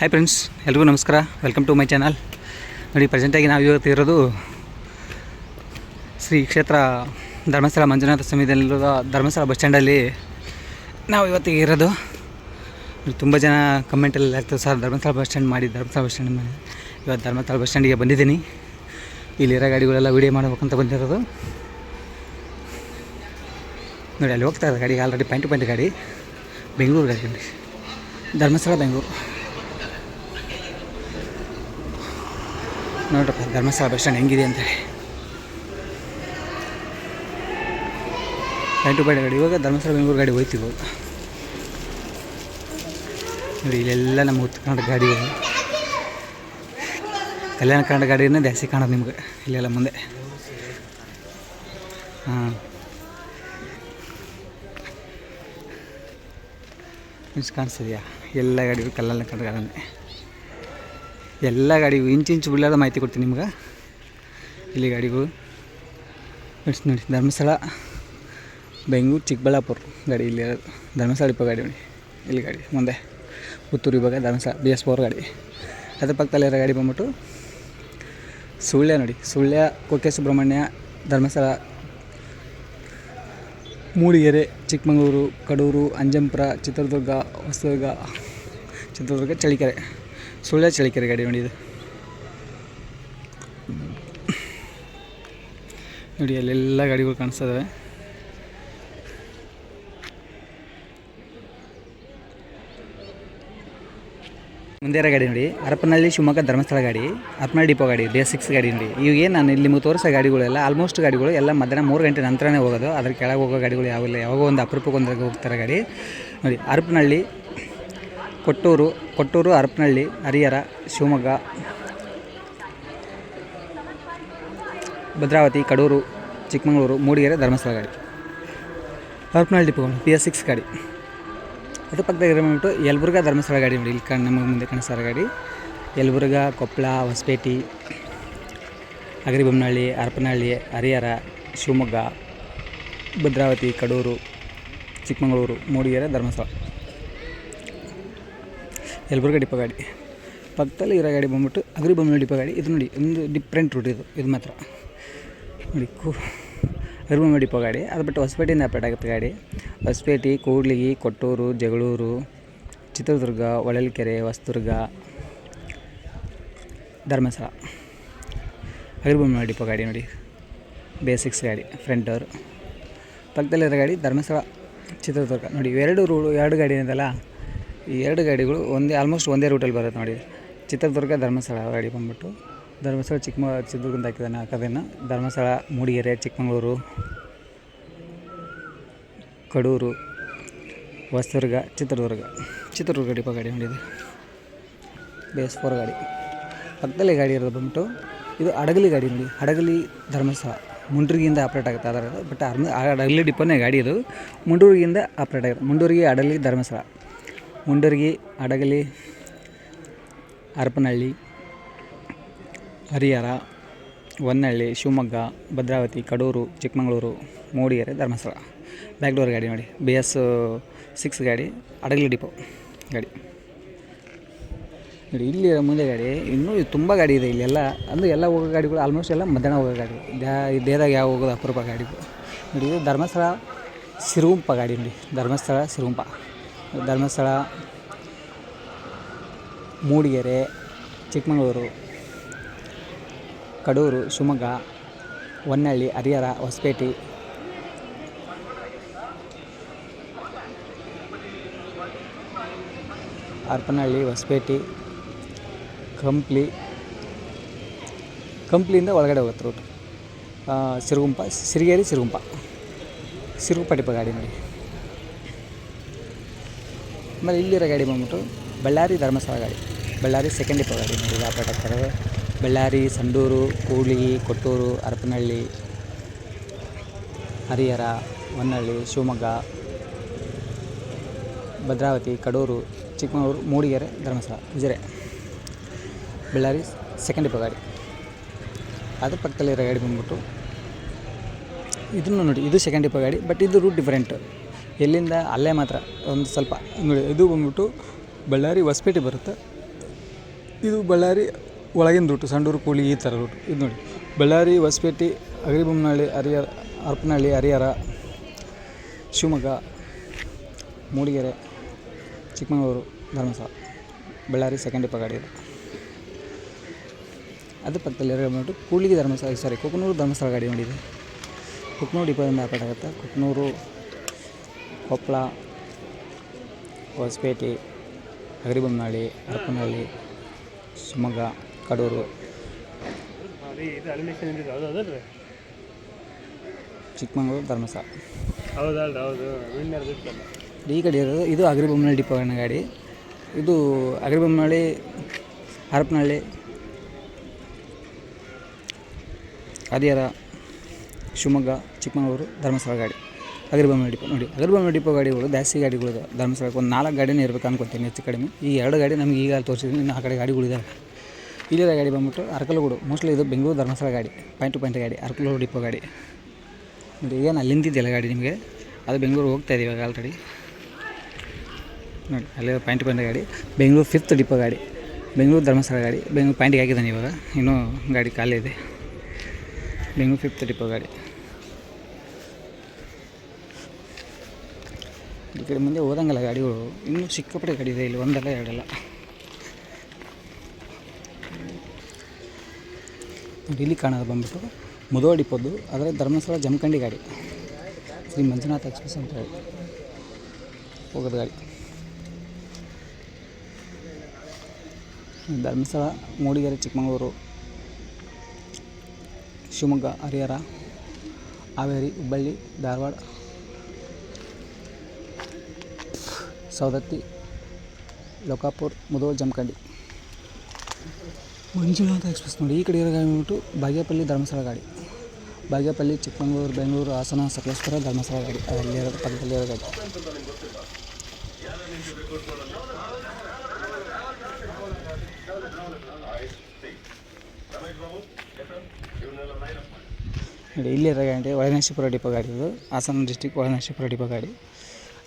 Hi friends, ಎಲ್ರಿಗೂ ನಮಸ್ಕಾರ. Welcome to my channel. ನೋಡಿ, ಪ್ರೆಸೆಂಟಾಗಿ ನಾವು ಇವತ್ತು ಇರೋದು ಶ್ರೀ ಕ್ಷೇತ್ರ ಧರ್ಮಸ್ಥಳ ಮಂಜುನಾಥ ಸ್ವಾಮಿದಲ್ಲಿರುವ ಧರ್ಮಸ್ಥಳ ಬಸ್ ಸ್ಟ್ಯಾಂಡಲ್ಲಿ ನಾವು ಇವತ್ತಿಗೆ ಇರೋದು. ತುಂಬ ಜನ ಕಮೆಂಟಲ್ಲಿ ಆಗ್ತದೆ, ಸರ್ ಧರ್ಮಸ್ಥಳ ಬಸ್ ಸ್ಟ್ಯಾಂಡ್ ಮಾಡಿ. ಇವತ್ತು ಧರ್ಮಸ್ಥಳ ಬಸ್ ಸ್ಟ್ಯಾಂಡಿಗೆ ಬಂದಿದ್ದೀನಿ. ಇಲ್ಲಿರೋ ಗಾಡಿಗಳೆಲ್ಲ ವೀಡಿಯೋ ಮಾಡ್ಬೇಕಂತ ಬಂದಿರೋದು. ನೋಡಿ, ಅಲ್ಲಿ ಹೋಗ್ತಾ ಇರೋದು ಗಾಡಿ ಆಲ್ರೆಡಿ ಪಾಯಿಂಟ್ ಟು ಪಾಯಿಂಟ್ ಗಾಡಿ, ಬೆಂಗಳೂರು ಗಾಡಿ ನೋಡಿ, ಧರ್ಮಸ್ಥಳ ಬೆಂಗಳೂರು. ನೋಡ್ರಪ್ಪ ಧರ್ಮಸ್ಥಳ ಬಸ್ ಸ್ಟ್ಯಾಂಡ್ ಹೆಂಗಿದೆ ಅಂತೇಳಿ. ಪಾಯಿಂಟ್ ಟು ಪಾಯಿಂಟ್ ಗಾಡಿ. ಇವಾಗ ಧರ್ಮಸ್ಥಳ ಬೆಂಗಳೂರು ಗಾಡಿ ಹೋಯ್ತು. ಇವಾಗ ನೋಡಿ, ಇಲ್ಲೆಲ್ಲ ನಮ್ಮ ಉತ್ತರ ಕನ್ನಡ ಗಾಡಿಗಳು, ಕಲ್ಯಾಣ ಕನ್ನಡ ಗಾಡಿನೇ ಜಾಸ್ತಿ ಕಾಣೋದು ನಿಮ್ಗೆ ಇಲ್ಲೆಲ್ಲ ಮುಂದೆ. ಕಾಣಿಸ್ತಿದೆಯಾ? ಎಲ್ಲ ಗಾಡಿಗಳು ಕಲ್ಯಾಣ ಕನ್ನಡ ಗಾಡಿನೇ. ಎಲ್ಲ ಗಾಡಿಗೂ ಇಂಚು ಬಿಡಲಾದ ಮಾಹಿತಿ ಕೊಡ್ತೀನಿ ನಿಮ್ಗೆ. ಇಲ್ಲಿ ಗಾಡಿಗಳು ನೋಡಿ, ಧರ್ಮಸ್ಥಳ ಬೆಂಗಳೂರು ಚಿಕ್ಕಬಳ್ಳಾಪುರ ಗಾಡಿ ಇಲ್ಲಿ ಇರೋದು. ಧರ್ಮಸ್ಥಳ ಡಿಪೋ ಗಾಡಿ ನೋಡಿ, ಇಲ್ಲಿ ಗಾಡಿ ಮುಂದೆ ಪುತ್ತೂರು ಇವಾಗ ಧರ್ಮಸ್ಥಳ BS4 ಗಾಡಿ. ಅದ್ರ ಪಕ್ಕದಲ್ಲಿರೋ ಗಾಡಿ ಬಂದ್ಬಿಟ್ಟು ಸುಳ್ಯ ನೋಡಿ, ಸುಳ್ಯ ಕುಕ್ಕೆ ಸುಬ್ರಹ್ಮಣ್ಯ, ಧರ್ಮಸ್ಥಳ, ಮೂಡಿಗೆರೆ, ಚಿಕ್ಕಮಗಳೂರು, ಕಡೂರು, ಅಂಜಂಪುರ, ಚಿತ್ರದುರ್ಗ, ಹೊಸದುರ್ಗ, ಚಿತ್ರದುರ್ಗ, ಚಳ್ಳಕೆರೆ. ಸುಳ್ಯ ಚಳ್ಳಕೆರೆ ಗಾಡಿ ನೋಡಿ ಇದು. ನೋಡಿ, ಅಲ್ಲೆಲ್ಲ ಗಾಡಿಗಳು ಕಾಣಿಸ್ತವೆ. ಮುಂದೆ ಇರೋ ಗಾಡಿ ನೋಡಿ, ಹರಪನಹಳ್ಳಿ ಶಿವಮೊಗ್ಗ ಧರ್ಮಸ್ಥಳ ಗಾಡಿ, ಹರಪನಹಳ್ಳಿ ಡಿಪೋ ಗಾಡಿ, BS6 ಗಾಡಿ ನೋಡಿ. ಇವಾಗ ನಾನು ಇಲ್ಲಿ ನಿಮಗೆ ತೋರಿಸೋ ಗಾಡಿಗಳೆಲ್ಲ ಆಲ್ಮೋಸ್ಟ್ ಗಾಡಿಗಳು ಎಲ್ಲ ಮಧ್ಯಾಹ್ನ 3 ಗಂಟೆ ನಂತರನೇ ಹೋಗೋದು. ಅದ್ರ ಕೆಳಗೆ ಹೋಗೋ ಗಾಡಿಗಳು ಯಾವಿಲ್ಲ, ಯಾವಾಗೋ ಒಂದು ಅಪರೂಪಕ್ಕೆ ಒಂದ್ರಾಗ ಹೋಗ್ತಾರೆ ಗಾಡಿ ನೋಡಿ. ಹರಪನಹಳ್ಳಿ, ಕೊಟ್ಟೂರು, ಹರಪನಹಳ್ಳಿ, ಹರಿಹರ, ಶಿವಮೊಗ್ಗ, ಭದ್ರಾವತಿ, ಕಡೂರು, ಚಿಕ್ಕಮಗಳೂರು, ಮೂಡಿಗೆರೆ, ಧರ್ಮಸ್ಥಳ ಗಾಡಿ. ಹರಪನಹಳ್ಳಿ ಡಿಪೋ BS6 ಗಾಡಿ. ಅದ್ರ ಪಕ್ಕದಾಗ ಬಂದ್ಬಿಟ್ಟು ಯಲಬುರ್ಗಾ ಧರ್ಮಸ್ಥಳ ಗಾಡಿ ನೋಡಿ. ಇಲ್ಲಿ ನಮಗೆ ಮುಂದೆ ಕಾಣಿಸ್ತಾರ ಗಾಡಿ. ಯಲಬುರ್ಗಾ, ಕೊಪ್ಪಳ, ಹೊಸಪೇಟೆ, ಹಗರಿಬೊಮ್ಮನಹಳ್ಳಿ, ಹರಪನಹಳ್ಳಿ, ಹರಿಹರ, ಶಿವಮೊಗ್ಗ, ಭದ್ರಾವತಿ, ಕಡೂರು, ಚಿಕ್ಕಮಗಳೂರು, ಮೂಡಿಗೆರೆ, ಧರ್ಮಸ್ಥಳ. ಯಲಬುರ್ಗಾ ಡಿಪೋ ಗಾಡಿ. ಪಕ್ಕದಲ್ಲಿ ಇರೋ ಗಾಡಿ ಬಂದ್ಬಿಟ್ಟು ಹಗರಿಬೊಮ್ಮನಹಳ್ಳಿ ಡಿಪೋ ಗಾಡಿ. ಇದು ನೋಡಿ, ಒಂದು ಡಿಫ್ರೆಂಟ್ ರೂಟ್ ಇದು ಮಾತ್ರ ನೋಡಿ. ಹಗರಿಬೊಮ್ಮನಹಳ್ಳಿ ಡಿಪೋ ಗಾಡಿ. ಅದು ಬಿಟ್ಟು ಹೊಸಪೇಟೆಯಿಂದ ಅಪ್ಡೇಟ್ ಆಗುತ್ತೆ ಗಾಡಿ. ಹೊಸಪೇಟೆ, ಕೂಡ್ಲಿಗಿ, ಕೊಟ್ಟೂರು, ಜಗಳೂರು, ಚಿತ್ರದುರ್ಗ, ಹೊಳಲ್ಕೆರೆ, ಹೊಸದುರ್ಗ, ಧರ್ಮಸ್ಥಳ. ಹಗರಿಬೊಮ್ಮನಹಳ್ಳಿ ಡಿಪೋ ಗಾಡಿ ನೋಡಿ, BS6 ಗಾಡಿ, ಫ್ರಂಟ್ ಡೋರ್. ಪಕ್ಕದಲ್ಲಿರೋ ಗಾಡಿ ಧರ್ಮಸ್ಥಳ, ಚಿತ್ರದುರ್ಗ ನೋಡಿ. ಎರಡು ಗಾಡಿ ಇದೆಯಲ್ಲ, ಈ ಎರಡು ಗಾಡಿಗಳು ಆಲ್ಮೋಸ್ಟ್ ಒಂದೇ ರೂಟಲ್ಲಿ ಬರುತ್ತೆ ನೋಡಿ. ಚಿತ್ರದುರ್ಗ, ಧರ್ಮಸ್ಥಳ ಗಾಡಿ ಬಂದ್ಬಿಟ್ಟು ಧರ್ಮಸ್ಥಳ, ಚಿತ್ರದುರ್ಗದಿಂದ ಹಾಕೋದೇನು. ಧರ್ಮಸ್ಥಳ, ಮೂಡಿಗೆರೆ, ಚಿಕ್ಕಮಗಳೂರು, ಕಡೂರು, ಹೊಸದುರ್ಗ, ಚಿತ್ರದುರ್ಗ ಡಿಪೋ ಗಾಡಿ ನೋಡಿದೆ. BS4 ಗಾಡಿ. ಪಕ್ಕದಲ್ಲಿ ಗಾಡಿ ಇರೋದು ಬಂದ್ಬಿಟ್ಟು ಇದು ಹಡಗಲಿ ಗಾಡಿ ನೋಡಿ. ಹಡಗಲಿ ಧರ್ಮಸ್ಥಳ, ಮುಂಡೂರಿಗಿಂದ ಆಪ್ರೇಟ್ ಆಗುತ್ತೆ ಅದರ. ಬಟ್ ಹಡಗಲಿ ಡಿಪೋನೇ ಗಾಡಿ ಇದು. ಮುಂಡೂರಿಗಿಂದ ಆಪ್ರೇಟ್ ಆಗುತ್ತೆ. ಮುಂಡೂರಿಗೆ, ಹಡಗಲಿ, ಧರ್ಮಸ್ಥಳ. ಮುಂಡೂರಿಗೆ, ಹಡಗಲಿ, ಹರಪನಹಳ್ಳಿ, ಹರಿಹರ, ಹೊನ್ನಳ್ಳಿ, ಶಿವಮೊಗ್ಗ, ಭದ್ರಾವತಿ, ಕಡೂರು, ಚಿಕ್ಕಮಗಳೂರು, ಮೂಡಿಗೆರೆ, ಧರ್ಮಸ್ಥಳ. ಬ್ಯಾಕ್ ಡೋರ್ ಗಾಡಿ ನೋಡಿ, BS6 ಗಾಡಿ, ಹಡಗಲಿ ಡಿಪೋ ಗಾಡಿ ನೋಡಿ. ಇಲ್ಲಿ ಮುಂದೆ ಗಾಡಿ ಇನ್ನೂ ತುಂಬ ಗಾಡಿ ಇದೆ ಇಲ್ಲೆಲ್ಲ. ಅಂದರೆ ಎಲ್ಲ ಹೋಗೋ ಗಾಡಿಗಳು ಆಲ್ಮೋಸ್ಟ್ ಎಲ್ಲ ಮಧ್ಯಾಹ್ನ ಹೋಗೋ ಗಾಡಿ. ದೇಹದಾಗ ಯಾವ ಹೋಗೋದು ಅಪರೂಪ ಗಾಡಿಗಳು ನೋಡಿ. ಇದು ಧರ್ಮಸ್ಥಳ ಸಿರುಗುಂಪ ಗಾಡಿ ನೋಡಿ. ಧರ್ಮಸ್ಥಳ ಸಿರುಗುಂಪ, ಧರ್ಮಸ್ಥಳ, ಮೂಡಿಗೆರೆ, ಚಿಕ್ಕಮಗಳೂರು, ಕಡೂರು, ಶಿವಮೊಗ್ಗ, ಹೊನ್ನಳ್ಳಿ, ಹರಿಹರ, ಹೊಸಪೇಟೆ, ಹರಪನಹಳ್ಳಿ, ಹೊಸಪೇಟೆ, ಕಂಪ್ಲಿಯಿಂದ ಒಳಗಡೆ ಹೋಗುತ್ತೆ ರೂಟ್. ಸಿರುಗುಂಪ, ಸಿರಿಗೇರಿ, ಸಿರುಗುಂಪ ಡಿಪೋ ಗಾಡಿ ನೋಡಿ. ಆಮೇಲೆ ಇಲ್ಲಿರೋ ಗಾಡಿ ಬಂದ್ಬಿಟ್ಟು ಬಳ್ಳಾರಿ ಧರ್ಮಸ್ಥಳ ಗಾಡಿ, ಬಳ್ಳಾರಿ ಸೆಕೆಂಡ್ ಡಿಪೋ ಗಾಡಿ ನೋಡಿ. ಆಪ್ರೇಟ್ ಆಗ್ತಾರೆ ಬಳ್ಳಾರಿ, ಸಂಡೂರು, ಕೂಡ್ಲಿಗಿ, ಕೊಟ್ಟೂರು, ಹರಪನಹಳ್ಳಿ, ಹರಿಹರ, ಹೊನ್ನಳ್ಳಿ, ಶಿವಮೊಗ್ಗ, ಭದ್ರಾವತಿ, ಕಡೂರು, ಚಿಕ್ಕಮಗಳೂರು, ಮೂಡಿಗೆರೆ, ಧರ್ಮಸ್ಥಳ, ಉಜಿರೆ. ಬಳ್ಳಾರಿ ಸೆಕೆಂಡ್ ಡಿಪೋ ಗಾಡಿ. ಅದ್ರ ಪಕ್ಕದಲ್ಲಿರೋ ಗಾಡಿ ಬಂದ್ಬಿಟ್ಟು ಇದನ್ನು ನೋಡಿ, ಇದು ಸೆಕೆಂಡ್ ಡಿಪೋ ಗಾಡಿ. ಬಟ್ ಇದು ರೂಟ್ ಡಿಫ್ರೆಂಟ್. ಎಲ್ಲಿಂದ ಅಲ್ಲೇ ಮಾತ್ರ ಒಂದು ಸ್ವಲ್ಪ ನೋಡಿ. ಇದು ಬಂದ್ಬಿಟ್ಟು ಬಳ್ಳಾರಿ ಹೊಸಪೇಟೆ ಬರುತ್ತೆ. ಇದು ಬಳ್ಳಾರಿ ಒಳಗಿನ ರೂಟು, ಸಂಡೂರು, ಕೂಡ್ಲಿಗಿ ಈ ಥರ ರೂಟು. ಇದು ನೋಡಿ ಬಳ್ಳಾರಿ, ಹೊಸಪೇಟೆ, ಅಗರಿಬೊಮ್ಮನಹಳ್ಳಿ, ಹರಪನಹಳ್ಳಿ, ಹರಿಹರ, ಶಿವಮೊಗ್ಗ, ಮೂಡಿಗೆರೆ, ಚಿಕ್ಕಮಗಳೂರು, ಧರ್ಮಸ್ಥಳ, ಬಳ್ಳಾರಿ ಸೆಕೆಂಡ್ ಡಿಪೋ ಗಾಡಿ ಇದು. ಅದ್ರ ಪಕ್ಕದಲ್ಲಿ ಬಂದ್ಬಿಟ್ಟು ಕೂಡ್ಲಿಗಿ ಧರ್ಮಸ್ಥಳ, ಕುಕನೂರು ಧರ್ಮಸ್ಥಳ ಗಾಡಿ ನೋಡಿದೆ. ಕುಕನೂರು ಡಿಪೋದಿಂದ ಆಪರೇಟ್ ಆಗುತ್ತೆ. ಕುಕನೂರು, ಕೊಪ್ಪಳ, ಹೊಸಪೇಟೆ, ಅಗರಿಬೊಮ್ಮನಹಳ್ಳಿ, ಹರಪನಹಳ್ಳಿ, ಶಿವಮೊಗ್ಗ, ಕಡೂರು, ಚಿಕ್ಕಮಗಳೂರು, ಧರ್ಮಸ್ಥಳ. ಈ ಕಡೆ ಇರೋದು ಇದು ಅಗರಿಬೊಮ್ಮನಹಳ್ಳಿ ಡಿಪೋನ ಗಾಡಿ. ಇದು ಅಗರಿಬೊಮ್ಮನಹಳ್ಳಿ, ಹರಪನಹಳ್ಳಿ, ಹರಿಹರ, ಶಿವಮೊಗ್ಗ, ಚಿಕ್ಕಮಗಳೂರು, ಧರ್ಮಸ್ಥಳ ಗಾಡಿ. ಅಗರಿಬೊಮ್ಮನಹಳ್ಳಿ ಡಿಪೋ ನೋಡಿ. ಅಗರಿಬೊಮ್ಮನಹಳ್ಳಿ ಡಿಪೋ ಗಾಡಿಗಳು ಜಾಸ್ತಿ ಗಾಡಿಗಳು ಧರ್ಮಸ್ಥಳಕ್ಕೆ ಒಂದು 4 ಗಾಡಿನೇ ಇರಬೇಕು ಅನ್ಕೊತೀನಿ, ಹೆಚ್ಚು ಕಡಿಮೆ. ಈ 2 ಗಾಡಿ ನಮಗೆ ಈಗ ತೋರಿಸಿದ್ದೀನಿ, ಇನ್ನು ಆ ಕಡೆ ಗಾಡಿಗಳಿದ್ದಾವೆ. ಇಲ್ಲಿರೋ ಗಾಡಿ ಬಂದ್ಬಿಟ್ಟು ಅರಕಲಗೂಡು, ಮೋಸ್ಟ್ಲಿ ಇದು ಬೆಂಗಳೂರು ಧರ್ಮಸ್ಥಳ ಗಾಡಿ, ಪಾಯಿಂಟ್ ಟು ಪಾಯಿಂಟ್ ಗಾಡಿ, ಅರಕಲಗೂಡು ಡಿಪೋ ಗಾಡಿ ನೋಡಿ. ಏನು ಅಲ್ಲಿಂದಿದೆಯಲ್ಲ ಗಾಡಿ ನಿಮಗೆ, ಅದು ಬೆಂಗಳೂರು ಹೋಗ್ತಾಯಿದೆ ಇವಾಗ ಆಲ್ರೆಡಿ ನೋಡಿ. ಅಲ್ಲಿ ಪಾಯಿಂಟ್ ಟು ಪಾಯಿಂಟ್ ಗಾಡಿ, ಬೆಂಗಳೂರು 5th ಡಿಪೋ ಗಾಡಿ, ಬೆಂಗಳೂರು ಧರ್ಮಸ್ಥಳ ಗಾಡಿ. ಬೆಂಗಳೂರು ಪಾಯಿಂಟಿಗೆ ಹಾಕಿದ್ದಾನೆ ಇವಾಗ, ಇನ್ನೂ ಗಾಡಿ ಖಾಲಿ ಇದೆ. ಬೆಂಗಳೂರು 5th ಡಿಪೋ ಗಾಡಿ. ಈ ಕಡೆ ಮುಂದೆ ಹೋದಂಗಲ್ಲ ಗಾಡಿಗಳು, ಇನ್ನೂ ಸಿಕ್ಕಾಪಟ್ಟೆ ಗಾಡಿ ಇದೆ ಇಲ್ಲಿ, ಒಂದಲ್ಲ ಎರಡಲ್ಲ ನೋಡಿ. ಇಲ್ಲಿ ಕಾಣೋದು ಬಂದ್ಬಿಟ್ಟು ಮುಧೋಳ ಡಿಪೋದು, ಆದರೆ ಧರ್ಮಸ್ಥಳ ಜಮಖಂಡಿ ಗಾಡಿ, ಶ್ರೀ ಮಂಜುನಾಥ ಎಕ್ಸ್ಪ್ರೆಸ್ ಅಂತ ಹೇಳಿ ಹೋಗೋದು ಗಾಡಿ. ಧರ್ಮಸ್ಥಳ, ಮೂಡಿಗೆರೆ, ಚಿಕ್ಕಮಗಳೂರು, ಶಿವಮೊಗ್ಗ, ಹರಿಹರ, ಹಾವೇರಿ, ಹುಬ್ಬಳ್ಳಿ, ಧಾರವಾಡ, ಸವದತ್ತಿ, ಲೋಕಾಪುರ, ಮುಧೋಳ, ಜಮಖಂಡಿ, ಮಂಜುನಾಥ ಎಕ್ಸ್ಪ್ರೆಸ್ ನೋಡಿ. ಈ ಕಡೆ ಇರೋ ಗಾಡಿ ಬಂದ್ಬಿಟ್ಟು ಬಾಗೇಪಲ್ಲಿ ಧರ್ಮಸ್ಥಳ ಗಾಡಿ, ಬಾಗೇಪಲ್ಲಿ, ಚಿಕ್ಕಮಗಳೂರು, ಬೆಂಗಳೂರು, ಹಾಸನ, ಸಕಲೇಶ್ಪುರ, ಧರ್ಮಸ್ಥಳ ಗಾಡಿ. ಅಲ್ಲಿರೋದು ಪಕ್ಕದಲ್ಲಿರೋ ಗಾಡಿ. ನೋಡಿ ಇಲ್ಲಿರೋ ಗಾಡಿ ಒಳನಾಶಿಪುರ ಡಿಪೋ ಗಾಡಿ. ಇದು ಹಾಸನ ಡಿಸ್ಟಿಕ್ ಒಳನಾಶಿಪುರ ಡಿಪೋ ಗಾಡಿ.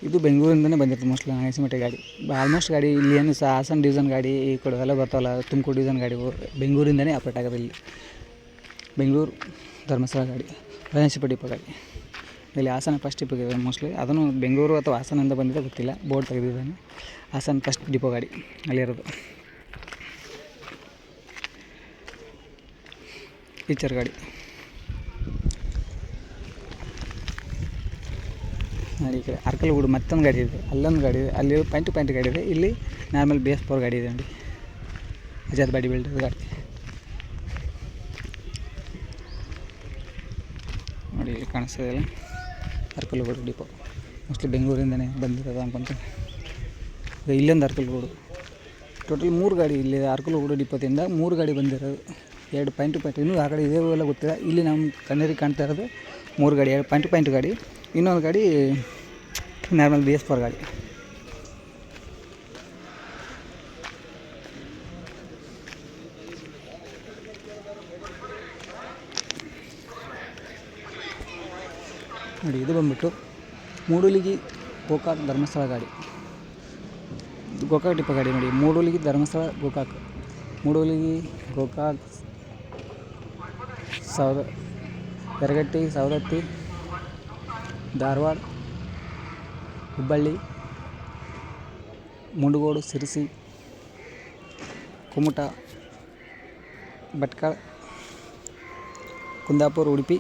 ಇದು ಬೆಂಗಳೂರಿಂದನೇ ಬಂದಿರುತ್ತೆ ಮೋಸ್ಟ್ಲಿ, ನಾಗಸಿಮಟ್ಟೆ ಗಾಡಿ. ಆಲ್ಮೋಸ್ಟ್ ಗಾಡಿ ಇಲ್ಲಿ ಏನು ಹಾಸನ ಡಿವಿಷನ್ ಗಾಡಿ ಈ ಕಡೆ ಎಲ್ಲ ಬರ್ತಾವಲ್ಲ, ತುಮಕೂರು ಡಿವಿಷನ್ ಗಾಡಿಗಳು ಬೆಂಗಳೂರಿಂದನೇ ಆಪ್ರೇಟ್ ಆಗೋದು ಇಲ್ಲಿ. ಬೆಂಗಳೂರು ಧರ್ಮಸ್ಥಳ ಗಾಡಿ, ಒಳನಾಶಿಪುರ ಡಿಪೋ ಗಾಡಿ. ಇಲ್ಲಿ ಹಾಸನ ಫಸ್ಟ್ ಡಿಪೋ ಇದೆ ಮೋಸ್ಟ್ಲಿ, ಅದನ್ನು ಬೆಂಗಳೂರು ಅಥವಾ ಹಾಸನದಿಂದ ಬಂದಿದೆ ಗೊತ್ತಿಲ್ಲ, ಬೋರ್ಡ್ ತೆಗೆದಿದ್ದಾನೆ. ಹಾಸನ ಫಸ್ಟ್ ಡಿಪೋ ಗಾಡಿ ಅಲ್ಲಿರೋದು. ಟೀಚರ್ ಗಾಡಿ ನೋಡಿ. ಈ ಕಡೆ ಅರಕಲಗೂಡು ಮತ್ತೊಂದು ಗಾಡಿ ಇದೆ, ಅಲ್ಲೊಂದು ಗಾಡಿ ಇದೆ, ಅಲ್ಲಿ ಪಾಯಿಂಟ್ ಟು ಪಾಯಿಂಟ್ ಗಾಡಿ ಇದೆ. ಇಲ್ಲಿ ನಾರ್ಮಲ್ BS4 ಗಾಡಿ ಇದೆ ನೋಡಿ, ಅಜಾದ್ ಬಾಡಿ ಬಿಲ್ಡರ್ ಗಾಡಿ ನೋಡಿ. ಇಲ್ಲಿ ಕಾಣಿಸ್ತದೆ ಇಲ್ಲ ಅರಕಲಗೂಡು ಡಿಪೋ, ಮೋಸ್ಟ್ಲಿ ಬೆಂಗಳೂರಿಂದನೇ ಬಂದಿರೋದು ಅನ್ಕೊಂತೀನಿ. ಇಲ್ಲೊಂದು ಅರಕಲಗೂಡು, ಟೋಟಲ್ 3 ಗಾಡಿ ಇಲ್ಲಿ ಅರಕಲಗೂಡು ಡಿಪೋದಿಂದ 3 ಗಾಡಿ ಬಂದಿರೋದು. 2 ಪಾಯಿಂಟ್ ಟು ಪಾಯಿಂಟ್, ಇನ್ನೂ ಆ ಕಡೆ ಇದೇ ಎಲ್ಲ ಗೊತ್ತಿಲ್ಲ. ಇಲ್ಲಿ ನಮ್ಮ ಕಣ್ಣರಿಗೆ ಕಾಣ್ತಾ ಇರೋದು 3 ಗಾಡಿ, 2 ಪಾಯಿಂಟ್ ಟು ಪಾಯಿಂಟ್ ಗಾಡಿ, ಇನ್ನೊಂದು ಗಾಡಿ ನಾರ್ಮಲ್ BS4 ಗಾಡಿ. ನೋಡಿ ಇದು ಬಂದ್ಬಿಟ್ಟು ಮೂಡಲಗಿ ಗೋಕಾಕ್ ಧರ್ಮಸ್ಥಳ ಗಾಡಿ, ಗೋಕಾಕ್ ಡಿಪೋ ಗಾಡಿ ನೋಡಿ. ಮೂಡಲಗಿ ಧರ್ಮಸ್ಥಳ ಗೋಕಾಕ್, ಮೂಡಲಗಿ ಗೋಕಾಕ್, ಯರಗಟ್ಟಿ, ಸವದತ್ತಿ, ಧಾರವಾಡ, ಹುಬ್ಬಳ್ಳಿ, ಮುಂಡಗೋಡು, ಸಿರಸಿ, ಕುಮಟ, ಭಟ್ಕಳ, ಕುಂದಾಪುರ, ಉಡುಪಿ,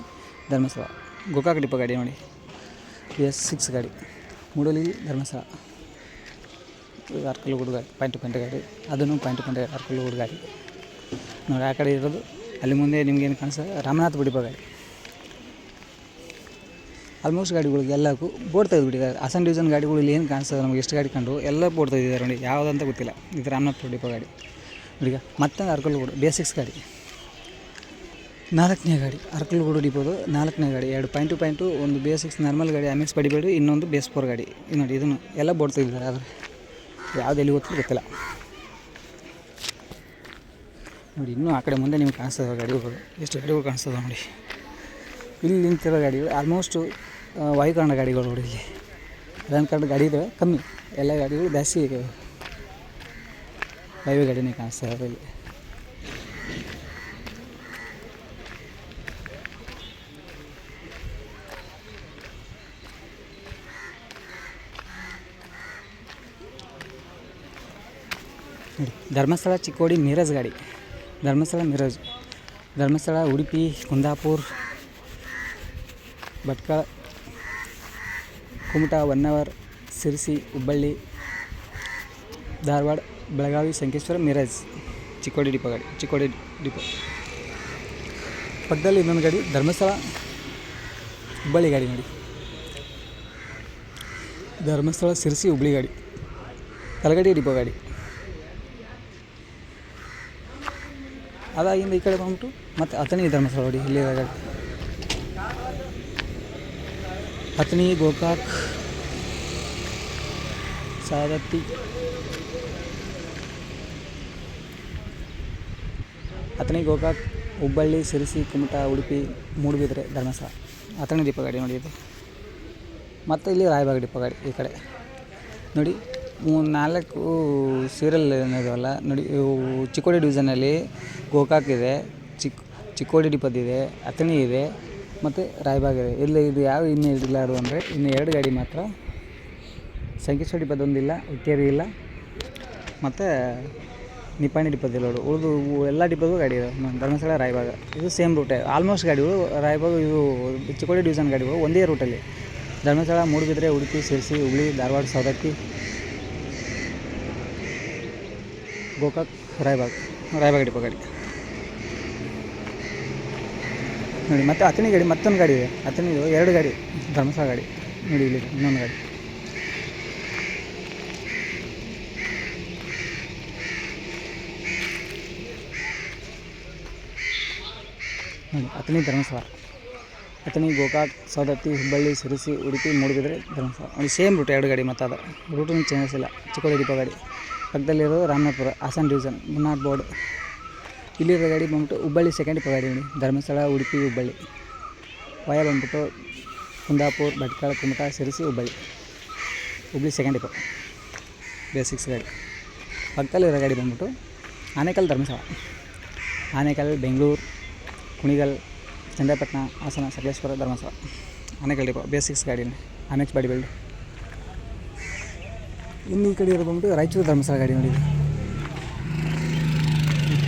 ಧರ್ಮಸ್ಥಳ. ಗೋಕಾಕ್ ಡಿಪೋ ಗಾಡಿ ನೋಡಿ, BS6 ಗಾಡಿ. ಮೂಡಲಗಿ ಧರ್ಮಸ್ಥಳ, ಅರಕಲಗೂಡು ಗಾಡಿ, ಪಾಯಿಂಟ್ ಟು ಪಾಯಿಂಟ್ ಗಾಡಿ, ಅದನ್ನು ಪಾಯಿಂಟ್ ಟು ಪಾಯಿಂಟ್ ಗಾಡಿ, ಅರಕಲಗೂಡು ಗಾಡಿ ನೋಡಿ. ಆ ಕಡೆ ಇರೋದು ಅಲ್ಲಿ ಮುಂದೆ ನಿಮ್ಗೇನು ಕಾಣಿಸ್ತದೆ ರಾಮನಾಥಪುರ ಡಿಪೋ ಗಾಡಿ. ಆಲ್ಮೋಸ್ಟ್ ಗಾಡಿಗಳಿಗೆ ಎಲ್ಲಕ್ಕೂ ಬೋರ್ಡ್ ತೆಗೆದುಬಿಟ್ಟಿದ್ದಾರೆ. ಹಾಸನ ಡಿವಿಷನ್ ಗಾಡಿಗಳು ಇಲ್ಲಿ ಏನು ಕಾಣಿಸ್ತದೆ ನಮಗೆ, ಎಷ್ಟು ಗಾಡಿ ಕಂಡು ಎಲ್ಲ ಬೋರ್ಡ್ ತೆಗೆದಿದ್ದಾರೆ ನೋಡಿ, ಯಾವುದಂತ ಗೊತ್ತಿಲ್ಲ. ಇದು ರಾಮನಾಥಪುರ ಡಿಪೋ ಗಾಡಿ. ಈಗ ಮತ್ತೊಂದು ಅರಕಲಗೂಡು BS6 ಗಾಡಿ, 4ನೇ ಗಾಡಿ. ಅರಕಲಗೂಡು ಡಿಪೋದು 4ನೇ ಗಾಡಿ, 2 ಪಾಯಿಂಟ್ ಟು ಪಾಯಿಂಟು, ಒಂದು BS6 ನಾರ್ಮಲ್ ಗಾಡಿ MX ಬಡಿಬೇಡಿ, ಇನ್ನೊಂದು BS4 ಗಾಡಿ. ಇದು ನೋಡಿ, ಇದನ್ನು ಎಲ್ಲ ಬೋರ್ಡ್ ತೆಗೆದಿದ್ದಾರೆ, ಆದರೆ ಯಾವ್ದು ಎಲ್ಲಿ ಗೊತ್ತಿಲ್ಲ ನೋಡಿ. ಇನ್ನೂ ಆ ಕಡೆ ಮುಂದೆ ನಿಮ್ಗೆ ಕಾಣಿಸ್ತದೆ ಗಾಡಿಗಳು, ಎಷ್ಟು ಗಾಡಿಗಳು ಕಾಣಿಸ್ತದೆ ನೋಡಿ. ಇಲ್ಲಿ ನಿಂತಿರೋ ಗಾಡಿಗಳು ಆಲ್ಮೋಸ್ಟು ವಾಯುಕರಣ ಗಾಡಿಗಳು ನೋಡಿ. ಇಲ್ಲಿ ರನ್ ಕಾರ್ಡ್ ಗಾಡಿ ಇದ್ದಾವೆ ಕಮ್ಮಿ, ಎಲ್ಲ ಗಾಡಿಗಳು ಜಾಸ್ತಿ ಇದ್ದಾವೆ. ಹೈವೇ ಗಾಡಿನೇ ಕಾಣಿಸ್ತಾ ಇರೋದು ಇಲ್ಲಿ. ನೋಡಿ ಧರ್ಮಸ್ಥಳ ಚಿಕ್ಕೋಡಿ ಮಿರಜ್ ಗಾಡಿ, ಧರ್ಮಸ್ಥಳ ಮಿರಜ್, ಧರ್ಮಸ್ಥಳ ಉಡುಪಿ ಕುಂದಾಪುರ ಭಟ್ಕಳ ಕುಮಟಾ ಹೊನ್ನಾವರ ಸಿರಸಿ ಹುಬ್ಬಳ್ಳಿ ಧಾರವಾಡ ಬೆಳಗಾವಿ ಸಂಕೇಶ್ವರ ಮಿರಜ್ ಚಿಕ್ಕೋಡಿ ಡಿಪೋ ಗಾಡಿ, ಚಿಕ್ಕೋಡಿ ಡಿಪೋ. ಪಕ್ಕದಲ್ಲಿ ಇನ್ನೊಂದು ಗಾಡಿ ಧರ್ಮಸ್ಥಳ ಹುಬ್ಬಳ್ಳಿ ಗಾಡಿ ನೋಡಿ, ಧರ್ಮಸ್ಥಳ ಸಿರಸಿ ಹುಬ್ಬಳ್ಳಿ ಗಾಡಿ, ಕಲಗಡಿ ಡಿಪೋ ಗಾಡಿ. ಅದಾಗಿಂದ ಈ ಕಡೆ ಬಂದ್ಬಿಟ್ಟು ಮತ್ತು ಅಥಣಿ ಧರ್ಮಸ್ಥಳ ನೋಡಿ, ಇಲ್ಲಿ ಗಾಡಿ ಅಥಣಿ ಗೋಕಾಕ್ ಸಾದತ್ತಿ, ಅಥಣಿ ಗೋಕಾಕ್ ಹುಬ್ಬಳ್ಳಿ ಸಿರಸಿ ಕುಮಟಾ ಉಡುಪಿ ಮೂಡುಬಿದ್ರೆ ಧರ್ಮಸ್ಥಳ ಅಥಣಿ ಡಿಪೋ ಗಾಡಿ ನೋಡಿ ಇದು. ಮತ್ತು ಇಲ್ಲಿ ರಾಯಬಾಗ ಡಿಪೋ ಗಾಡಿ ಈ ಕಡೆ ನೋಡಿ. 3-4 ಸೀರಿಯಲ್ ಇದಾವಲ್ಲ ನೋಡಿ. ಇವು ಚಿಕ್ಕೋಡಿ ಡಿವಿಷನಲ್ಲಿ ಗೋಕಾಕ್ ಇದೆ, ಚಿಕ್ಕೋಡಿ ಡಿಪೋದಿದೆ, ಅಥಣಿ ಇದೆ ಮತ್ತು ರಾಯಬಾಗ ಇದೆ. ಇಲ್ಲಿ ಇದು ಯಾವ ಇನ್ನೂ ಇರಲಾರು ಅಂದರೆ ಇನ್ನು 2 ಗಾಡಿ ಮಾತ್ರ, ಸಂಕೇಶ್ವರ ಡಿಪೋದೊಂದಿಲ್ಲ, ಹುಕ್ಕೇರಿ ಇಲ್ಲ ಮತ್ತು ನಿಪ್ಪಾಣಿ ಡಿಪೋದಿಲ್ಲ. ಉಳಿದು ಎಲ್ಲ ಡಿಪೋದು ಗಾಡಿ ಇದೆ. ಧರ್ಮಸ್ಥಳ ರಾಯಬಾಗ ಇದು ಸೇಮ್ ರೂಟೇ ಆಲ್ಮೋಸ್ಟ್ ಗಾಡಿಗಳು. ರಾಯಬಾಗ ಇದು ಚಿಕ್ಕೋಡಿ ಡಿವಿಷನ್ ಗಾಡಿಗಳು ಒಂದೇ ರೂಟಲ್ಲಿ. ಧರ್ಮಸ್ಥಳ ಮೂಡುಬಿದ್ರೆ ಉಡುಪಿ ಸಿರಸಿ ಹುಬ್ಬಳ್ಳಿ ಧಾರವಾಡ ಸವದತ್ತಿ ಗೋಕಾಕ್ ರಾಯಬಾಗ ಡಿಪೋ ಗಾಡಿ ನೋಡಿ. ಮತ್ತು ಅಥಣಿ ಗಾಡಿ ಮತ್ತೊಂದು ಗಾಡಿ ಇದೆ, ಅಥಣಿ 2 ಗಾಡಿ ಧರ್ಮಸ್ಥಳ ಗಾಡಿ ನೋಡಿ. ಇಲ್ಲಿ ಇನ್ನೊಂದು ಗಾಡಿ ನೋಡಿ. ಅಥಣಿ ಧರ್ಮಸ್ಥಳ, ಅಥಣಿ ಗೋಕಾಕ್ ಸವದತ್ತಿ ಹುಬ್ಬಳ್ಳಿ ಸಿರಸಿ ಉಡುಪಿ ಮೂಡುಬಿದ್ರೆ ಧರ್ಮಸ್ಥಳ ನೋಡಿ. ಸೇಮ್ ರೂಟ್ 2 ಗಾಡಿ, ಮತ್ತು ಅದು ರೂಟನ್ನು ಚೇಂಜಸ್ ಇಲ್ಲ. ಚಿಕ್ಕೋಡಿ ಡಿಪೋ ಗಾಡಿ. ಪಕ್ಕದಲ್ಲಿರೋದು ರಾಮನಾಥಪುರ ಹಾಸನ ಡಿವಿಷನ್ ಮುನ್ನಾರ್ ಬೋರ್ಡ್. ಇಲ್ಲಿರೋ ಗಾಡಿ ಬಂದ್ಬಿಟ್ಟು ಹುಬ್ಬಳ್ಳಿ ಸೆಕೆಂಡ್ ಡಿಪೋ ಗಾಡಿ ನೋಡಿ. ಧರ್ಮಸ್ಥಳ ಉಡುಪಿ ಹುಬ್ಬಳ್ಳಿ ವಯ ಬಂದ್ಬಿಟ್ಟು Kundapura Bhatkal Kumta Sirsi Hubballi second depot basics ಗಾಡಿ. ಪಕ್ಕದಲ್ಲಿರೋ ಗಾಡಿ ಬಂದ್ಬಿಟ್ಟು ಆನೇಕಲ್ ಧರ್ಮಸ್ಥಳ, ಆನೇಕಲ್ ಬೆಂಗಳೂರು ಕುಣಿಗಲ್ ಚಂದ್ರಪಟ್ಟಣ ಹಾಸನ ಸಕಲೇಶ್ವರ ಧರ್ಮಸ್ಥಳ ಆನೇಕಲ್ ಡಿಪೋ ಬೇಸಿಕ್ಸ್ ಗಾಡಿನೇ, ಆನೆಕ್ಸ್ ಬಾಡಿ ಬಿಲ್ಡ್. ಇನ್ನು ಈ ಕಡೆ ಇರೋ ಬಂದ್ಬಿಟ್ಟು ರಾಯಚೂರು ಧರ್ಮಸ್ಥಳ ಗಾಡಿ ನೋಡಿ.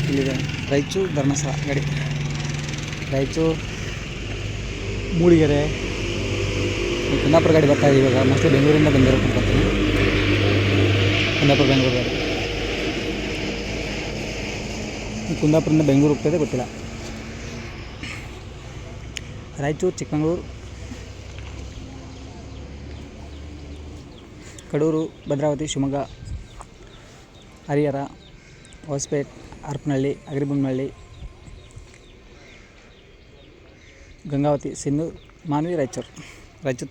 ಇಲ್ಲಿದೆ ರಾಯಚೂರು ಧರ್ಮಸ್ಥಳ ಗಾಡಿ, ರಾಯಚೂರು ಮೂಡಿಗೆರೆ ಕುಂದಾಪುರ ಗಾಡಿ ಬರ್ತಾ ಇದೆ ಇವಾಗ. ಮೋಸ್ಟ್ಲಿ ಬೆಂಗಳೂರಿಂದ ಬಂದಿರೋ ಅನ್ಕೊತೀನಿ, ಕುಂದಾಪುರ ಬೆಂಗಳೂರು ಗಾಡಿ. ಕುಂದಾಪುರದಿಂದ ಬೆಂಗಳೂರು ಹೋಗ್ತಾಯಿದೆ ಗೊತ್ತಿಲ್ಲ. ರಾಯಚೂರು ಚಿಕ್ಕಮಗಳೂರು ಕಡೂರು ಭದ್ರಾವತಿ ಶಿವಮೊಗ್ಗ ಹರಿಹರ ಹೊಸಪೇಟೆ ಹರಪನಹಳ್ಳಿ ಅಗ್ರಿಬೊಮ್ಮನಹಳ್ಳಿ ಗಂಗಾವತಿ ಸಿನ್ನೂರು ಮಾನ್ವಿ ರಾಯಚೂರು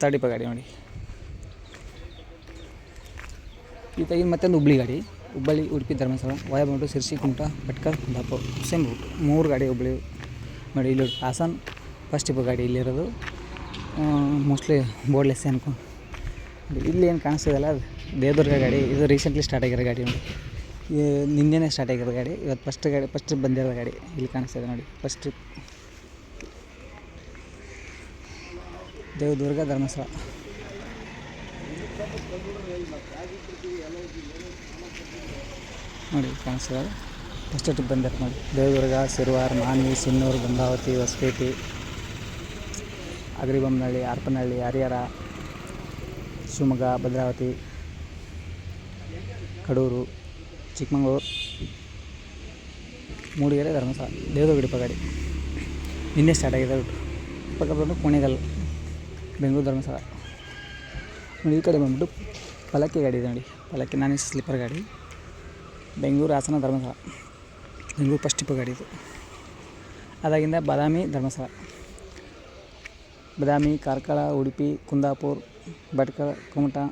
ಥರ್ಡ್ ಡಿಪೋ ಗಾಡಿ ನೋಡಿ. ಈ ತೆಗಿನ ಮತ್ತೊಂದು ಹುಬ್ಬಳ್ಳಿ ಗಾಡಿ, ಹುಬ್ಬಳ್ಳಿ ಉಡುಪಿ ಧರ್ಮಸ್ಥಳ ವಯ ಬಂದು ಸಿರಸಿ ಕುಮಟಾ ಭಟ್ಕಳ ಕುಂದಾಪುರ ಸೇಮ್ ರೂಟ್ 3 ಗಾಡಿ ಹುಬ್ಬಳ್ಳಿ ನೋಡಿ. ಇಲ್ಲಿ ಹಾಸನ ಫಸ್ಟ್ ಡಿಪೋ ಗಾಡಿ ಇಲ್ಲಿರೋದು. ಮೋಸ್ಟ್ಲಿ ಬೋರ್ಡ್ಲೆಸ್ ಅನ್ಕೊಂಡು ಇಲ್ಲಿ ಏನು ಕಾಣಿಸ್ತಿದಲ್ಲ ಅದು ದೇವದುರ್ಗ ಗಾಡಿ. ಇದು ರೀಸೆಂಟ್ಲಿ ಸ್ಟಾರ್ಟ್ ಆಗಿರೋ ಗಾಡಿ ನೋಡಿ. ನಿನ್ನೆನೇ ಸ್ಟಾರ್ಟ್ ಆಗಿರೋ ಗಾಡಿ, ಇವತ್ತು ಫಸ್ಟ್ ಬಂದಿರೋ ಗಾಡಿ ಇಲ್ಲಿ ಕಾಣಿಸ್ತಿದೆ ನೋಡಿ. ಫಸ್ಟ್ ದೇವದುರ್ಗ ಧರ್ಮಸ್ಥಳ ನೋಡಿ ಕಾಣಿಸ್ತಿದೆ. ಫಸ್ಟ್ ಟ್ರಿಪ್ ಬಂದಿರೋ ನೋಡಿ. ದೇವದುರ್ಗ ಸಿರುವಾರ ಮಾನ್ವಿ ಸಿನ್ನೂರು ಗಂಗಾವತಿ ಹೊಸಪೇಟೆ ಅಗ್ರಿಬೊಮ್ಮನಹಳ್ಳಿ ಹರಪನಹಳ್ಳಿ ಹರಿಹರ ಶಿವಮೊಗ್ಗ ಭದ್ರಾವತಿ ಕಡೂರು ಚಿಕ್ಕಮಗಳೂರು ಮೂಡಿಗೆರೆ ಧರ್ಮಸ್ಥಳ ದೇವದುರ್ಗ ಡಿಪೋ ಗಾಡಿ ನಿನ್ನೆ ಸ್ಟಾರ್ಟ್ ಆಗಿದೆ ರೂಟ್. ಪಕ್ಕ ಬಂದು ಕುಣಿಗಲ್ ಬೆಂಗಳೂರು ಧರ್ಮಸ್ಥಳ ನೋಡಿ. ಈ ಕಡೆ ಬಂದ್ಬಿಟ್ಟು ಪಲ್ಲಕ್ಕಿ ಗಾಡಿ ಇದೆ ನೋಡಿ. ಪಲ್ಲಕ್ಕಿ ನಾನ್ ಎಸಿ ಸ್ಲೀಪರ್ ಗಾಡಿ ಬೆಂಗಳೂರು ಹಾಸನ ಧರ್ಮಸ್ಥಳ ಬೆಂಗಳೂರು ಫಸ್ಟ್ ಡಿಪೋ ಗಾಡಿ ಇದು. ಅದಾಗಿಂದ ಬಾದಾಮಿ ಧರ್ಮಸ್ಥಳ, ಬಾದಾಮಿ ಕಾರ್ಕಳ ಉಡುಪಿ ಕುಂದಾಪುರ ಭಟ್ಕಳ ಕುಮಟಾ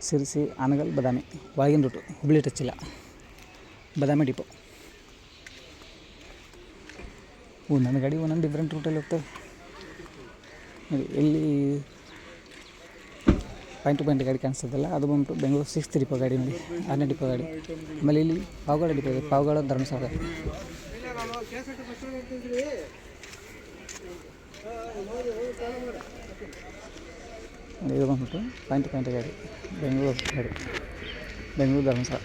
ಸಿರಸಿ ಆನಗಲ್ ಬಾದಾಮಿ ಒಳಗಿನ ರೂಟು ಹುಬ್ಬಳ್ಳಿ ಟಚ್ ಇಲ್ಲ. ಬಾದಾಮಿ ಡಿಪೋ ಒಂದೊಂದು ಗಾಡಿ ಒಂದೊಂದು ಡಿಫ್ರೆಂಟ್ ರೂಟಲ್ಲಿ ಹೋಗ್ತವೆ ನೋಡಿ. ಇಲ್ಲಿ ಪಾಯಿಂಟ್ ಟು ಪಾಯಿಂಟ್ ಗಾಡಿ ಕಾಣಿಸ್ತದಲ್ಲ, ಅದು ಬಂದ್ಬಿಟ್ಟು ಬೆಂಗಳೂರು 6th ಡಿಪೋ ಗಾಡಿ ನೋಡಿ, 6ನೇ ಡಿಪೋ ಗಾಡಿ. ಆಮೇಲೆ ಇಲ್ಲಿ ಪಾವಗಡ ಡಿಪೋ ಇದೆ, ಪಾವಗಡ ಧರ್ಮಸ್ಥಳ. ಇದು ಬಂದ್ಬಿಟ್ಟು ಪಾಯಿಂಟ್ ಟು ಪಾಯಿಂಟ್ ಗಾಡಿ, ಬೆಂಗಳೂರು ಗಾಡಿ, ಬೆಂಗಳೂರು ಧರ್ಮಸ್ಥಳ.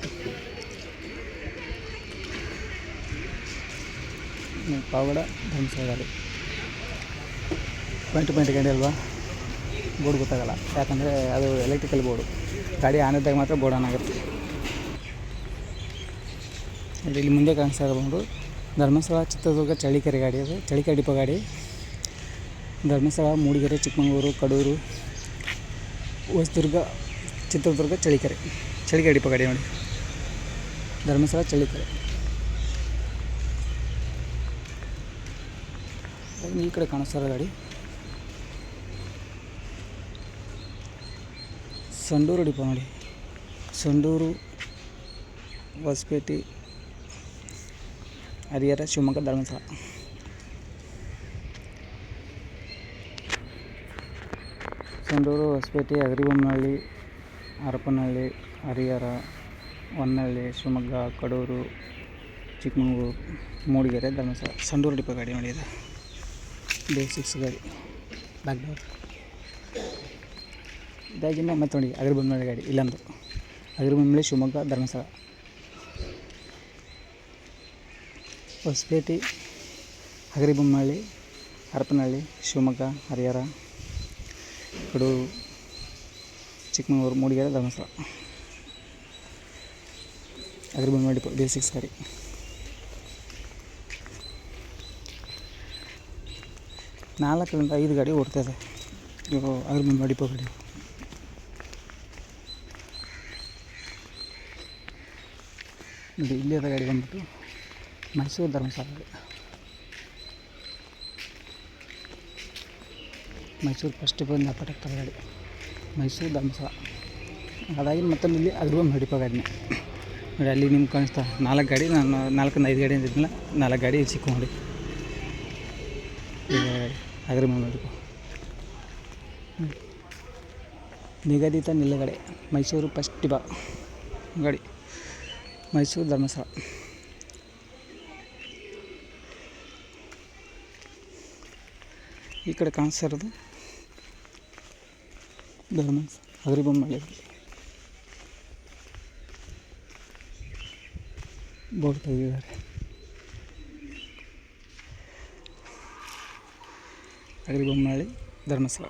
ಪಾವಗಡ ಧರ್ಮಸ್ಥಳ ಗಾಡಿ ಪಾಯಿಂಟ್ ಟು ಪಾಯಿಂಟ್ ಗಾಡಿ ಅಲ್ವಾ, ಬೋರ್ಡ್ ಗೊತ್ತಾಗಲ್ಲ, ಯಾಕಂದರೆ ಅದು ಎಲೆಕ್ಟ್ರಿಕಲ್ ಬೋರ್ಡು. ಗಾಡಿ ಆನ್ ಇದ್ದಾಗ ಮಾತ್ರ ಬೋರ್ಡ್ ಆನ್ ಆಗುತ್ತೆ. ಇಲ್ಲಿ ಮುಂದೆ ಕಾಣಿಸ್ತಾ ಇರಬಹುದು ಧರ್ಮಸ್ಥಳ ಚಿತ್ರದುರ್ಗ ಚಳ್ಳಕೆರೆ ಗಾಡಿ, ಅದು ಚಳ್ಳಕೆರೆ ಡಿಪೋ ಗಾಡಿ. ಧರ್ಮಸ್ಥಳ, ಮೂಡಿಗೆರೆ, ಚಿಕ್ಕಮಗಳೂರು, ಕಡೂರು, ಹೊಸದುರ್ಗ, ಚಿತ್ರದುರ್ಗ, ಚಳ್ಳಕೆರೆ ಡಿಪೋ ಗಾಡಿ ನೋಡಿ. ಧರ್ಮಸ್ಥಳ, ಚಳ್ಳಕೆರೆ. ಈ ಕಡೆ ಕಾಣಿಸ್ತಾ ಇರೋ ಗಾಡಿ ಸಂಡೂರು ಡಿಪೋ ನೋಡಿ. ಸಂಡೂರು, ಹೊಸಪೇಟೆ, ಹರಿಹರ, ಶಿವಮೊಗ್ಗ, ಧರ್ಮಸ್ಥಳ. ಸಂಡೂರು, ಹೊಸಪೇಟೆ, ಹಗರಿಬೊಮ್ಮನಹಳ್ಳಿ, ಹರಪನಹಳ್ಳಿ, ಹರಿಹರ, ಹೊನ್ನಳ್ಳಿ, ಶಿವಮೊಗ್ಗ, ಕಡೂರು, ಚಿಕ್ಕಮಗಳೂರು, ಮೂಡಿಗೆರೆ, ಧರ್ಮಸ್ಥಳ. ಸಂಡೂರು ಡಿಪೋ ಗಾಡಿ ನೋಡಿ. ಇದು ಬೇಸಿಕ್ಸ್ ಗಾಡಿ, ಬ್ಯಾಕ್ ಡೋರ್. ಇದಾಗಿಂದ ಮತ್ತೆ ನೋಡಿ ಹಗರಿಬೊಮ್ಮನಹಳ್ಳಿ ಗಾಡಿ, ಇಲ್ಲೊಂದು ಹಗರಿಬೊಮ್ಮನಹಳ್ಳಿ, ಶಿವಮೊಗ್ಗ, ಧರ್ಮಸ್ಥಳ. ಹೊಸಪೇಟೆ, ಹಗರಿಬೊಮ್ಮನಹಳ್ಳಿ, ಹರಪನಹಳ್ಳಿ, ಶಿವಮೊಗ್ಗ, ಹರಿಹರ, ಕಡೂರು, ಚಿಕ್ಕಮಗಳೂರು, ಮೂಡಿಗೆರೆ, ಧರ್ಮಸ್ಥಳ. ಹಗರಿಬೊಮ್ಮನಹಳ್ಳಿ ಡಿಪೋ ಬೇಸಿಕ್ಸ್ ಗಾಡಿ. 4 ರಿಂದ 5 ಗಾಡಿ ಓಡ್ತಾಯಿದೆ ಇವು ಹಗರಿಬೊಮ್ಮನಹಳ್ಳಿ ಡಿಪೋ ಗಾಡಿ. ನೋಡಿ ಇಲ್ಲಿಯದ ಗಾಡಿ ಬಂದ್ಬಿಟ್ಟು ಮೈಸೂರು ಧರ್ಮಸ್ಥಳ ಗಾಡಿ. ಮೈಸೂರು ಫಸ್ಟ್ ಬಂದು ಅಪ್ಪಟಾಗ್ತಾರೆ ಗಾಡಿ, ಮೈಸೂರು ಧರ್ಮಸ್ಥಳ. ಅದಾಗಿ ಮತ್ತೊಂದು ಇಲ್ಲಿ ಹಗರಿಬೊಮ್ಮನಹಳ್ಳಿ ಡಿಪೋ ಗಾಡಿನೇ ನೋಡಿ. ಅಲ್ಲಿ ನಿಮ್ಗೆ ಕಾಣಿಸ್ತಾ 4 ಗಾಡಿ, ನಾನು 4 ರಿಂದ 5 ಗಾಡಿ ಅಂತಿದ್ದಿಲ್ಲ, 4 ಗಾಡಿ ಸಿಕ್ಕು ನೋಡಿ. ಹಗರಿಬೊಮ್ಮನಹಳ್ಳಿ ಡಿಪೋ ನಿಗದಿತ ನಿಲುಗಡೆ ಮೈಸೂರು ಫಸ್ಟ್ ಡಿಪೋ ಗಾಡಿ, ಮೈಸೂರು ಧರ್ಮಸ್ಥಳ. ಈ ಕಡೆ ಕಾಣಿಸ್ತಾ ಇರೋದು ಹಗರಿಬೊಮ್ಮನಹಳ್ಳಿ ಬೋರ್ಡ್ ತೆಗೆದಿದ್ದಾರೆ. ಹಗರಿಬೊಮ್ಮನಹಳ್ಳಿ, ಧರ್ಮಸ್ಥಳ.